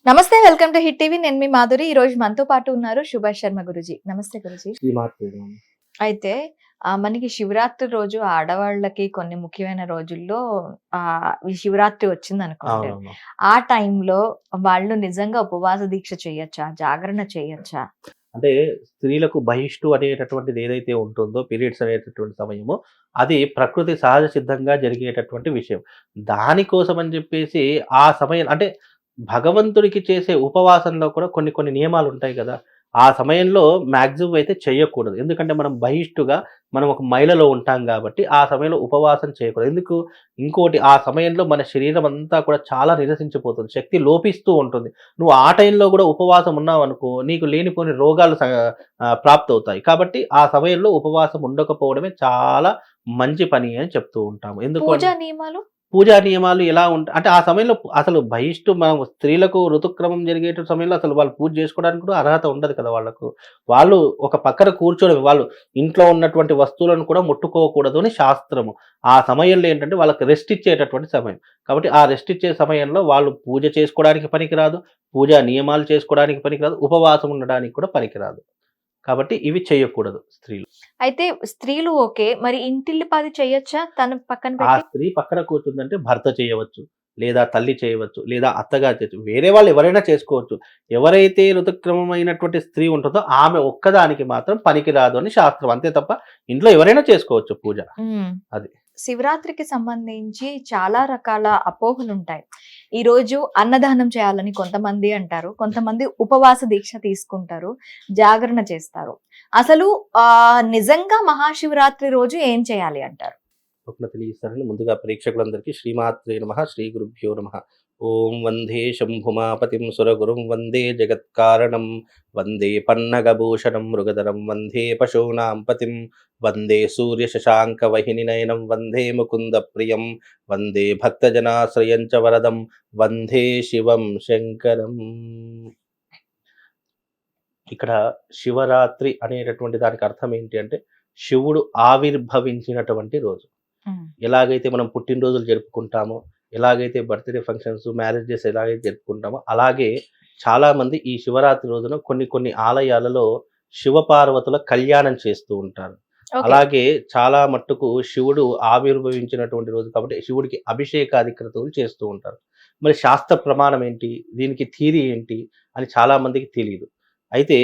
నమస్తే, welcome to hit TV. నేను మీ మాధురి. ఈ రోజు మనతో పాటు ఉన్నారు సుభాష్ శర్మ గురూజీ. నమస్తే గురూజీ. అయితే మనకి శివరాత్రి రోజు ఆడవాళ్ళకి కొన్ని ముఖ్యమైన రోజుల్లో ఈ శివరాత్రి వచ్చిందనుకోండి. అవునవును. ఆ టైంలో వాళ్ళు నిజంగా ఉపవాస దీక్ష చేయొచ్చా? జాగరణ చేయొచ్చా? అంటే స్త్రీలకు బహిష్టు అనేటటువంటిది ఏదైతే ఉంటుందో పీరియడ్స్ అనేటటువంటి సమయము, అది ప్రకృతి సహజ సిద్ధంగా జరిగేటటువంటి విషయం. దానికోసం అని చెప్పేసి ఆ సమయం అంటే భగవంతుడికి చేసే ఉపవాసంలో కూడా కొన్ని కొన్ని నియమాలుంటాయి గదా! ఆ సమయంలో మాక్సిమం అయితే చెయ్యకూడదు. ఎందుకంటే మనం బహిష్టుగా మనం ఒక మైలలో ఉంటాం గాబట్టి, ఆ సమయంలో ఉపవాసం చేయకూడదు. ఎందుకు? ఇంకోటి ఆ సమయంలో మన శరీరం అంతా కూడా చాలా నీరసించిపోతుంది. శక్తి లోపిస్తూ ఉంటుంది. నువ్వు ఆ టైంలో గూడా ఉపవాసం ఉన్నావనుకో, నీకు లేనిపోని రోగాలు ప్రాప్తవుతాయి. కాబట్టి ఆ సమయంలో ఉపవాసం ఉండకపోవడమే చాలా మంచి పని అని చెప్తూ ఉంటాము. ఎందుకు పూజా నియమాలు? పూజా నియమాలు ఎలా అంటే ఆ సమయంలో అసలు బహిష్టు మనం స్త్రీలకు ఋతుక్రమం జరిగేట సమయంలో అసలు వాళ్ళు పూజ చేసుకోవడానికి కూడా అర్హత ఉండదు కదా వాళ్ళకు. వాళ్ళు ఒక పక్కన కూర్చోవడం, వాళ్ళు ఇంట్లో ఉన్నటువంటి వస్తువులను కూడా ముట్టుకోకూడదు అని శాస్త్రము. ఆ సమయంలో ఏంటంటే వాళ్ళకి రెస్ట్ ఇచ్చేటటువంటి సమయం. కాబట్టి ఆ రెస్ట్ ఇచ్చే సమయంలో వాళ్ళు పూజ చేసుకోవడానికి పనికిరాదు, పూజా నియమాలు చేసుకోవడానికి పనికిరాదు, ఉపవాసం ఉండడానికి కూడా పనికిరాదు. కాబట్టి ఇవి చేయకూడదు స్త్రీలు. అయితే స్త్రీలు ఓకే. మరి ఇంటిల్లిపాది చేయొచ్చా? తన పక్కన ఆ పెట్టి? స్త్రీ పక్కన కూర్చుందంటే భర్త చేయవచ్చు, లేదా తల్లి చేయవచ్చు, లేదా అత్తగారు చేయొచ్చు. వేరే వాళ్ళు ఎవరైనా చేసుకోవచ్చు. ఎవరైతే ఋతుక్రమమైనటువంటి స్త్రీ ఉంటుందో ఆమె ఒక్కదానికి మాత్రం పనికిరాదు అని శాస్త్రం. అంతే తప్ప ఇంట్లో ఎవరైనా చేసుకోవచ్చు పూజ. అది. శివరాత్రికి సంబంధించి చాలా రకాల అపోహలుంటాయి. ఈరోజు అన్నదానం చేయాలని కొంతమంది అంటారు. కొంతమంది ఉపవాస దీక్ష తీసుకుంటారు. జాగరణ చేస్తారు. అసలు నిజంగా మహాశివరాత్రి రోజు ఏం చేయాలి అంటారు? స్వప్న తెలియజేస్తారని ముందుగా ప్రేక్షకులందరికీ శ్రీమాత్రే నమః, శ్రీ గురుభ్యో నమః. ఓం వందే శంభుమాపతిం సురగురుం వందే జగత్కారణం వందే పన్నగభూషణం మృగధరం వందే పశూనాం పతిం వందే సూర్యశశాంకవహినినయనం వందే ముకుంద ప్రియం వందే భక్తజనాశ్రయం చ వరదం వందే శివం శంకరం. ఇక్కడ శివరాత్రి అనేటటువంటి దానికి అర్థం ఏంటి అంటే శివుడు ఆవిర్భవించినటువంటి రోజు. ఎలాగైతే మనం పుట్టినరోజులు జరుపుకుంటామో, ఎలాగైతే బర్త్‌డే ఫంక్షన్స్, మ్యారేజెస్ ఎలాగైతే జరుపుకుంటామో, అలాగే చాలామంది ఈ శివరాత్రి రోజున కొన్ని కొన్ని ఆలయాలలో శివపార్వతుల కళ్యాణం చేస్తూ ఉంటారు. అలాగే చాలా మట్టుకు శివుడు ఆవిర్భవించినటువంటి రోజు కాబట్టి శివుడికి అభిషేకాదిక్రతువులు చేస్తూ ఉంటారు. మరి శాస్త్ర ప్రమాణం ఏంటి? దీనికి థియరీ ఏంటి? అని చాలా మందికి తెలీదు. అయితే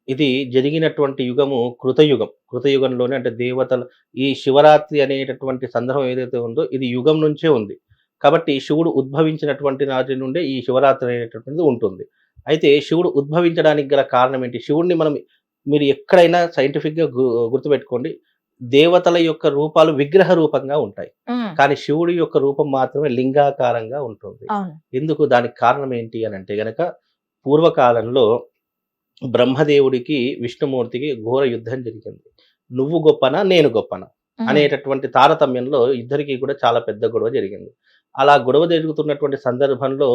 ఇది జరిగినటువంటి యుగము కృతయుగం. కృతయుగంలోనే అంటే దేవతలు ఈ శివరాత్రి అనేటటువంటి సందర్భం ఏదైతే ఉందో ఇది యుగం నుంచే ఉంది. కాబట్టి శివుడు ఉద్భవించినటువంటి నాటి నుండే ఈ శివరాత్రి అనేటటువంటిది ఉంటుంది. అయితే శివుడు ఉద్భవించడానికి గల కారణం ఏంటి? శివుడిని మీరు ఎక్కడైనా సైంటిఫిక్‌గా గుర్తుపెట్టుకోండి. దేవతల యొక్క రూపాలు విగ్రహ రూపంగా ఉంటాయి. కానీ శివుడి యొక్క రూపం మాత్రమే లింగాకారంగా ఉంటుంది. ఎందుకు? దానికి కారణం ఏంటి అనంటే గనక పూర్వకాలంలో బ్రహ్మదేవుడికి, విష్ణుమూర్తికి ఘోర యుద్ధం జరిగింది. నువ్వు గొప్పనా? నేను గొప్పనా? అనేటటువంటి తారతమ్యంలో ఇద్దరికీ కూడా చాలా పెద్ద గొడవ జరిగింది. అలా గొడవ జరుగుతున్నటువంటి సందర్భంలో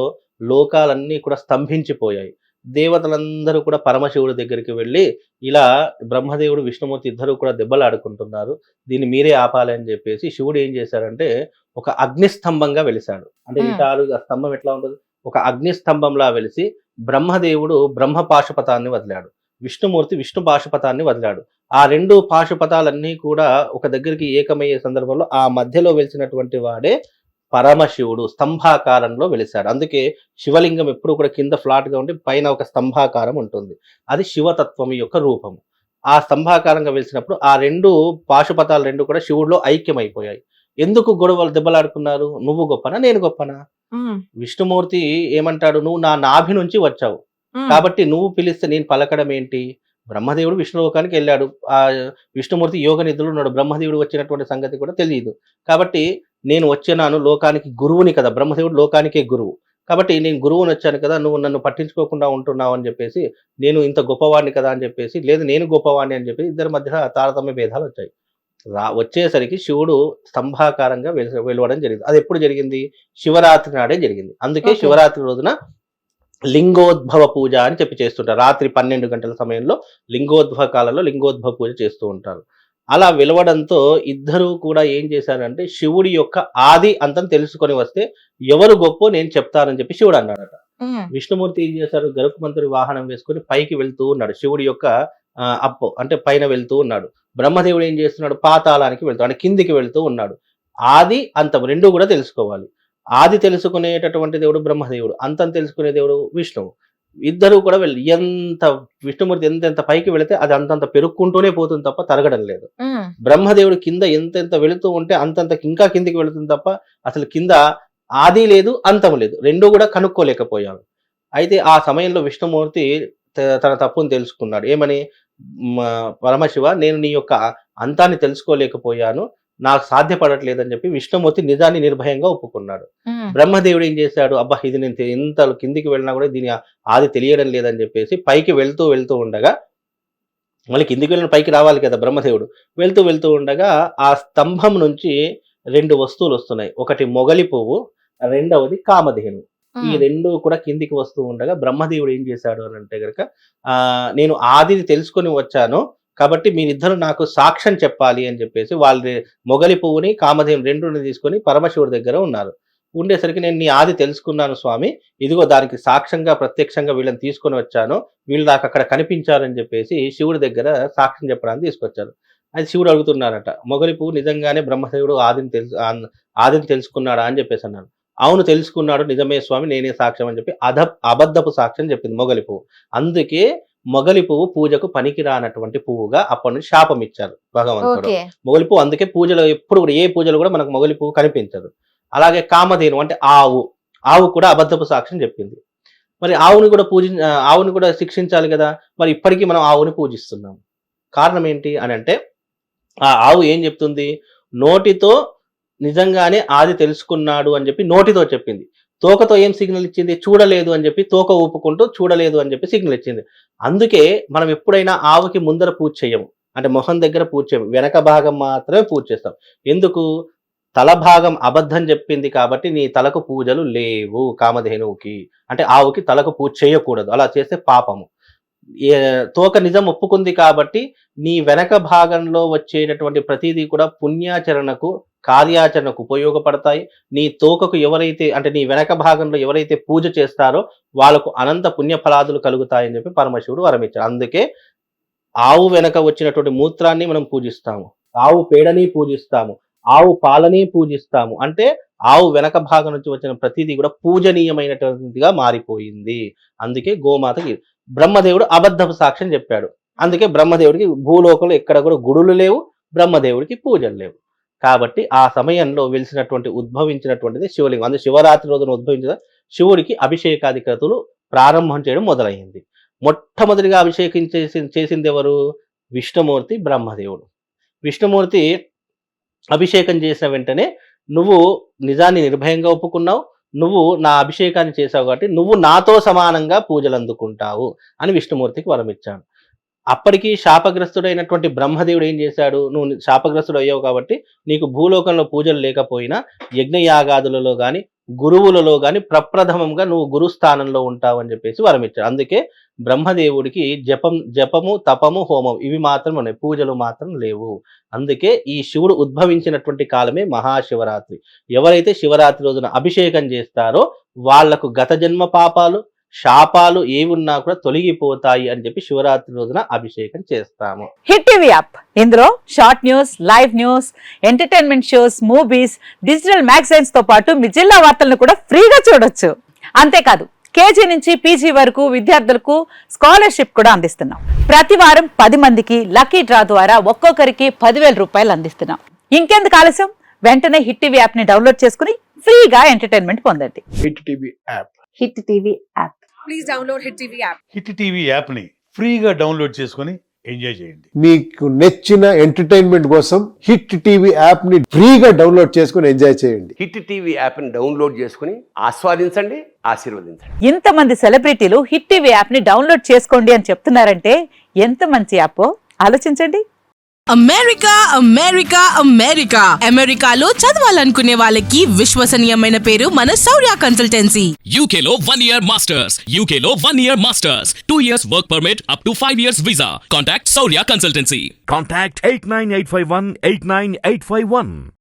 లోకాలన్నీ కూడా స్తంభించిపోయాయి. దేవతలందరూ కూడా పరమశివుడి దగ్గరికి వెళ్ళి, ఇలా బ్రహ్మదేవుడు, విష్ణుమూర్తి ఇద్దరు కూడా దెబ్బలాడుకుంటున్నారు. దీన్ని మీరే ఆపాలి అని చెప్పేసి శివుడు ఏం చేశాడంటే ఒక అగ్నిస్తంభంగా వెలిసాడు. అంటే ఆ స్తంభం ఎట్లా ఉంటది? ఒక అగ్నిస్తంభంలా వెలిసి బ్రహ్మదేవుడు బ్రహ్మ పాశుపతాన్ని వదిలాడు. విష్ణుమూర్తి విష్ణు పాశుపతాన్ని వదిలాడు. ఆ రెండు పాశుపతాలన్నీ కూడా ఒక దగ్గరికి ఏకమయ్యే సందర్భంలో ఆ మధ్యలో వెలిసినటువంటి వాడే పరమశివుడు స్తంభాకారంలో వెలిశాడు. అందుకే శివలింగం ఎప్పుడు కూడా కింద ఫ్లాట్‌గా ఉండి పైన ఒక స్తంభాకారం ఉంటుంది. అది శివతత్వం యొక్క రూపము. ఆ స్తంభాకారంగా వెలిసినప్పుడు ఆ రెండు పాశుపతాలు రెండు కూడా శివుడిలో ఐక్యమైపోయాయి. ఎందుకు గొడవలు దెబ్బలాడుకున్నారు? నువ్వు గొప్పనా? నేను గొప్పనా? విష్ణుమూర్తి ఏమంటాడు? నువ్వు నా నాభి నుంచి వచ్చావు. కాబట్టి నువ్వు పిలిస్తే నేను పలకడం ఏంటి? బ్రహ్మదేవుడు విష్ణులోకానికి వెళ్ళాడు. విష్ణుమూర్తి యోగ నిద్రలో ఉన్నాడు. బ్రహ్మదేవుడు వచ్చినటువంటి సంగతి కూడా తెలీదు. కాబట్టి నేను వచ్చినాను లోకానికి గురువుని కదా! బ్రహ్మదేవుడు లోకానికే గురువు. కాబట్టి నేను గురువుని వచ్చాను కదా! నువ్వు నన్ను పట్టించుకోకుండా ఉంటున్నావు అని చెప్పేసి, నేను ఇంత గొప్పవాడిని కదా అని చెప్పేసి, లేదు నేను గొప్పవాడిని అని చెప్పి ఇద్దరి మధ్య తారతమ్య భేదాలు వచ్చాయి. వచ్చేసరికి శివుడు స్తంభాకారంగా వెలవడం జరిగింది. అది ఎప్పుడు జరిగింది? శివరాత్రి నాడే జరిగింది. అందుకే శివరాత్రి రోజున లింగోద్భవ పూజ అని చెప్పి చేస్తుంటారు. రాత్రి 12 గంటల సమయంలో లింగోద్భవ కాలంలో లింగోద్భవ పూజ చేస్తూ ఉంటారు. అలా వెలవడంతో ఇద్దరూ కూడా ఏం చేశారంటే శివుడి యొక్క ఆది అంతం తెలుసుకొని వస్తే ఎవరు గొప్పో నేను చెప్తానని చెప్పి శివుడు అన్నాడట. విష్ణుమూర్తి ఏం చేశారు, గరుత్మంతుడి వాహనం వేసుకొని పైకి వెళ్తూ ఉన్నాడు, శివుడి యొక్క అప్పు అంటే పైన వెళ్తూ ఉన్నాడు. బ్రహ్మదేవుడు ఏం చేస్తున్నాడు, పాతాళానికి వెళ్తాడు, అంటే కిందికి వెళ్తూ ఉన్నాడు. ఆది అంతం రెండు కూడా తెలుసుకోవాలి. ఆది తెలుసుకునేటటువంటి దేవుడు బ్రహ్మదేవుడు, అంతం తెలుసుకునే దేవుడు విష్ణువు. ఇద్దరు కూడా వెళ్ళి విష్ణుమూర్తి ఎంత పైకి వెళితే అది అంతంత పెరుక్కుంటూనే పోతుంది తప్ప తరగడం లేదు. బ్రహ్మదేవుడు కింద ఎంత వెళుతూ ఉంటే అంతంత ఇంకా కిందికి వెళుతుంది తప్ప అసలు కింద ఆది లేదు అంతం లేదు, రెండు కూడా కనుక్కోలేకపోయాడు. అయితే ఆ సమయంలో విష్ణుమూర్తి తన తప్పును తెలుసుకున్నాడు. ఏమని, పరమశివ నేను నీ యొక్క అంతాన్ని తెలుసుకోలేకపోయాను, నాకు సాధ్యపడట్లేదని చెప్పి విష్ణుమూర్తి నిజాన్ని నిర్భయంగా ఒప్పుకున్నాడు. బ్రహ్మదేవుడు ఏం చేశాడు, అబ్బా ఇది నేను ఎంత కిందికి వెళ్ళినా కూడా దీని ఆది తెలియడం లేదని చెప్పేసి పైకి వెళ్తూ ఉండగా, మళ్ళీ కిందికి వెళ్ళిన పైకి రావాలి కదా బ్రహ్మదేవుడు, వెళ్తూ ఉండగా ఆ స్తంభం నుంచి రెండు వస్తువులు వస్తున్నాయి. ఒకటి మొగలి పువ్వు, రెండవది కామధేను. ఈ రెండు కూడా కిందికి వస్తూ ఉండగా బ్రహ్మదేవుడు ఏం చేశాడు అని అంటే గనక, నేను ఆదిని తెలుసుకొని వచ్చాను కాబట్టి మీరిద్దరు నాకు సాక్ష్యం చెప్పాలి అని చెప్పేసి వాళ్ళు మొగలి పువ్వుని కామధేను రెండుని తీసుకొని పరమశివుడి దగ్గర ఉన్నారు. ఉండేసరికి నేను నీ ఆది తెలుసుకున్నాను స్వామి, ఇదిగో దానికి సాక్ష్యంగా ప్రత్యక్షంగా వీళ్ళని తీసుకొని వచ్చాను, వీళ్ళు నాకు అక్కడ కనిపించారని చెప్పేసి శివుడి దగ్గర సాక్ష్యం చెప్పడానికి తీసుకొచ్చారు. అది శివుడు అడుగుతున్నారట, మొగలి పువ్వు నిజంగానే బ్రహ్మదేవుడు ఆదిని తెలుసుకున్నాడా అని చెప్పేసి అన్నాడు. అవును తెలుసుకున్నాడు, నిజమే స్వామి, నేనే సాక్ష్యం అని చెప్పి అబద్ధపు సాక్ష్యం చెప్పింది మొగలి పువ్వు. అందుకే మొగలి పువ్వు పూజకు పనికిరానటువంటి పువ్వుగా అప్పటి నుంచి శాపం ఇచ్చారు భగవంతుడు. మొగలి పువ్వు అందుకే పూజలో ఎప్పుడు కూడా ఏ పూజలు కూడా మనకు మొగలి పువ్వు కనిపించదు. అలాగే కామధేను అంటే ఆవు కూడా అబద్ధపు సాక్ష్యం చెప్పింది. మరి ఆవుని కూడా శిక్షించాలి కదా, మరి ఇప్పటికీ మనం ఆవుని పూజిస్తున్నాం. కారణం ఏంటి అని అంటే, ఆ ఆవు ఏం చెప్తుంది, నోటితో నిజంగానే ఆది తెలుసుకున్నాడు అని చెప్పి నోటితో చెప్పింది, తోకతో ఏం సిగ్నల్ ఇచ్చింది, చూడలేదు అని చెప్పి తోక ఊపుకుంటూ చూడలేదు అని చెప్పి సిగ్నల్ ఇచ్చింది. అందుకే మనం ఎప్పుడైనా ఆవుకి ముందర పూజ చేయము, అంటే మొహం దగ్గర పూజ చేయము, వెనక భాగం మాత్రమే పూజ చేస్తాం. ఎందుకు, తల భాగం అబద్ధం చెప్పింది కాబట్టి నీ తలకు పూజలు లేవు. కామధేనువుకి అంటే ఆవుకి తలకు పూజ చేయకూడదు, అలా చేస్తే పాపము. తోక నిజం ఒప్పుకుంది కాబట్టి నీ వెనక భాగంలో వచ్చేటటువంటి ప్రతిదీ కూడా పుణ్యాచరణకు కార్యాచరణకు ఉపయోగపడతాయి. నీ తోకకు ఎవరైతే అంటే నీ వెనక భాగంలో ఎవరైతే పూజ చేస్తారో వాళ్ళకు అనంత పుణ్యఫలాదులు కలుగుతాయని చెప్పి పరమశివుడు వరమిచ్చారు. అందుకే ఆవు వెనక వచ్చినటువంటి మూత్రాన్ని మనం పూజిస్తాము, ఆవు పేడని పూజిస్తాము, ఆవు పాలని పూజిస్తాము. అంటే ఆవు వెనక భాగం నుంచి వచ్చిన ప్రతిదీ కూడా పూజనీయమైనటువంటిదిగా మారిపోయింది. అందుకే గోమాతకి బ్రహ్మదేవుడు అబద్ధపు సాక్ష్యం చెప్పాడు. అందుకే బ్రహ్మదేవుడికి భూలోకంలో ఎక్కడ కూడా గుడులు లేవు, బ్రహ్మదేవుడికి పూజలు లేవు. కాబట్టి ఆ సమయంలో ఉద్భవించినటువంటిది శివలింగం. అందుకే శివరాత్రి రోజున ఉద్భవించిన శివుడికి అభిషేకాది క్రతువులు ప్రారంభం చేయడం మొదలైంది. మొట్టమొదటిగా అభిషేకం చేసింది ఎవరు, విష్ణుమూర్తి, బ్రహ్మదేవుడు. విష్ణుమూర్తి అభిషేకం చేసిన వెంటనే నువ్వు నిజాన్ని నిర్భయంగా ఒప్పుకున్నావు, నువ్వు నా అభిషేకాన్ని చేశావు కాబట్టి నువ్వు నాతో సమానంగా పూజలు అందుకుంటావు అని విష్ణుమూర్తికి వరమిచ్చాడు. అప్పటికి శాపగ్రస్తుడైనటువంటి బ్రహ్మదేవుడు ఏం చేశాడు, నువ్వు శాపగ్రస్తుడు అయ్యావు కాబట్టి నీకు భూలోకంలో పూజలు లేకపోయినా యజ్ఞయాగాదులలో కానీ గురువులలో కానీ ప్రప్రథమంగా నువ్వు గురుస్థానంలో ఉంటావు అని చెప్పేసి వరమిచ్చాడు. అందుకే బ్రహ్మదేవుడికి జపము తపము హోమం ఇవి మాత్రం ఉన్నాయి, పూజలు మాత్రం లేవు. అందుకే ఈ శివుడు ఉద్భవించినటువంటి కాలమే మహాశివరాత్రి. ఎవరైతే శివరాత్రి రోజున అభిషేకం చేస్తారో వాళ్లకు గత జన్మ పాపాలు శాపాలు ఏమున్నా కూడా తొలగిపోతాయి అని చెప్పి శివరాత్రి రోజున అభిషేకం చేస్తాము. హిట్ టీవీ యాప్, ఇందులో short news, live news, entertainment shows, movies, digital magazines తో పాటు మీ జిల్లా వార్తలను కూడా ఫ్రీగా చూడొచ్చు. అంతేకాదు కేజీ నుంచి పీజీ వరకు విద్యార్థులకు స్కాలర్షిప్ కూడా అందిస్తున్నాం. ప్రతి వారం 10 మందికి లక్కీ డ్రా ద్వారా ఒక్కొక్కరికి 10,000 రూపాయలు అందిస్తున్నాం. ఇంకెందుకు ఆలస్యం, వెంటనే హిట్ టీవీ యాప్ ని డౌన్లోడ్ చేసుకుని ఫ్రీగా ఎంటర్టైన్మెంట్ పొందండి. Hit TV app. Hit TV app. Please download hit TV app. Hit TV app ని ఫ్రీగా డౌన్లోడ్ చేసుకొని ఎంజాయ్ చేయండి. మీకు నచ్చిన ఎంటర్టైన్మెంట్ కోసం హిట్ టీవీ యాప్ ని ఫ్రీగా డౌన్లోడ్ చేసుకొని ఎంజాయ్ చేయండి. హిట్ టీవీ యాప్ ని డౌన్లోడ్ చేసుకుని ఆస్వాదించండి, ఆశీర్వదించండి. ఇంతమంది సెలబ్రిటీలు హిట్ టీవీ యాప్ ని డౌన్లోడ్ చేసుకోండి అని చెప్తున్నారంటే ఎంత మంచి యాప్ ఆలోచించండి. అమెరికా అమెరికా అమెరికా అమెరికాలో చదవాలనుకునే వాళ్ళకి విశ్వసనీయమైన పేరు మన శౌర్య కన్సల్టెన్సీ. UK లో 1 year masters. UK లో 1 year masters. 2 years work permit up to 5 years visa. Contact Saurya Consultancy. Contact 89851 89851.